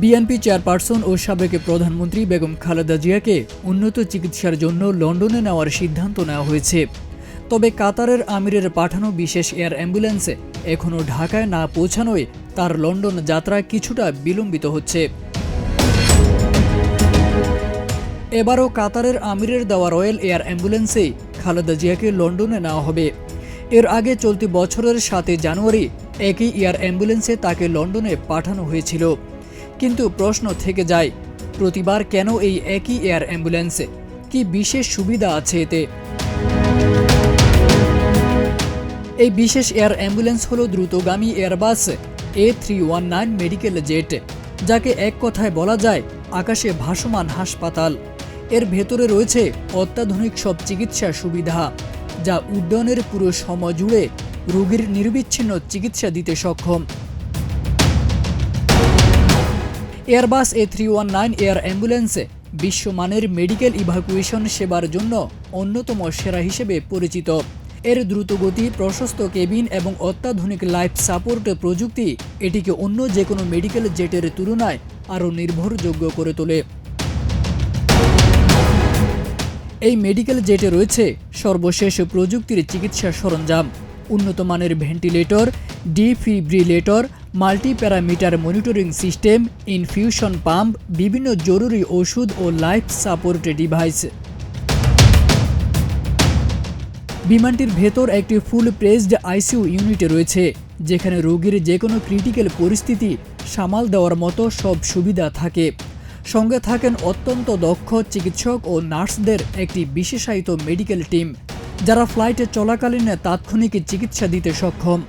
BNP chairperson ও সাবেক প্রধানমন্ত্রী বেগম খালেদা জিয়াকে উন্নত চিকিৎসার জন্য লন্ডনে নেওয়ার সিদ্ধান্ত নেওয়া হয়েছে। তবে কাতারের আমিরের পাঠানো বিশেষ এয়ার অ্যাম্বুলেন্সে এখনও ঢাকায় না পৌঁছানোয় তার লন্ডন যাত্রা কিছুটা বিলম্বিত হচ্ছে। এবারও কাতারের আমিরের দেওয়া রয়্যাল এয়ার অ্যাম্বুলেন্সেই খালেদা জিয়াকে লন্ডনে নেওয়া হবে। এর আগে চলতি বছরের 7 জানুয়ারি একই এয়ার অ্যাম্বুলেন্সে তাকে লন্ডনে পাঠানো হয়েছিল। কিন্তু প্রশ্ন থেকে যায়, প্রতিবার কেন এই একই এয়ার অ্যাম্বুলেন্সে? কি বিশেষ সুবিধা আছে এতে? এই বিশেষ এয়ার অ্যাম্বুলেন্স হলো দ্রুতগামী এয়ারবাস A319 মেডিকেল জেট, যাকে এক কথায় বলা যায় আকাশে ভাসমান হাসপাতাল। এর ভেতরে রয়েছে অত্যাধুনিক সব চিকিৎসা সুবিধা, যা উড্ডয়নের পুরো সময় জুড়ে রোগীর নিরবিচ্ছিন্ন চিকিৎসা দিতে সক্ষম। এয়ারবাস A319 এয়ার অ্যাম্বুলেন্সে বিশ্বমানের মেডিকেল ইভাকুয়েশন সেবার জন্য অন্যতম সেরা হিসেবে পরিচিত। এর দ্রুতগতি, প্রশস্ত কেবিন এবং অত্যাধুনিক লাইফ সাপোর্ট প্রযুক্তি এটিকে অন্য যে কোনো মেডিকেল জেটের তুলনায় আরও নির্ভরযোগ্য করে তোলে। এই মেডিকেল জেটে রয়েছে সর্বশেষ প্রযুক্তির চিকিৎসা সরঞ্জাম, উন্নত মানের ventilator, defibrillator, multiparameter monitoring system, infusion pump, বিভিন্ন জরুরি ওষুধ ও লাইফ সাপোর্ট ডিভাইস। বিমানটির ভেতর একটি ফুল প্রেসড আইসিইউ ইউনিট রয়েছে, যেখানে রোগীর যে কোনো ক্রিটিক্যাল পরিস্থিতি সামাল দেওয়ার মতো সব সুবিধা থাকে। সঙ্গে থাকেন অত্যন্ত দক্ষ চিকিৎসক ও নার্সদের একটি বিশেষায়িত মেডিকেল টিম, যারা ফ্লাইটে চলাকালীন তাৎক্ষণিক চিকিৎসা দিতে সক্ষম।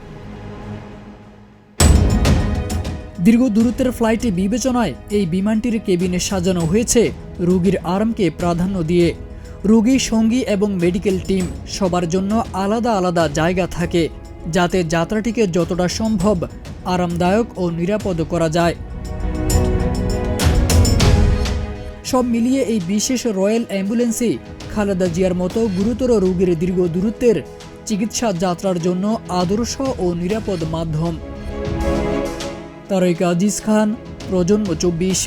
দীর্ঘ দূরত্বের ফ্লাইটে বিবেচনায় এই বিমানটির কেবিনে সাজানো হয়েছে রোগীর আরামকে প্রাধান্য দিয়ে। রোগী, সঙ্গী এবং মেডিকেল টিম সবার জন্য আলাদা আলাদা জায়গা থাকে, যাতে যাত্রাটিকে যতটা সম্ভব আরামদায়ক ও নিরাপদ করা যায়। সব মিলিয়ে এই বিশেষ রয়্যাল অ্যাম্বুলেন্সই খালেদা জিয়ার মতো গুরুতর রোগীর দীর্ঘ দূরত্বের চিকিৎসা যাত্রার জন্য আদর্শ ও নিরাপদ মাধ্যম। তারেক আজিজ খান, প্রজন্ম 24।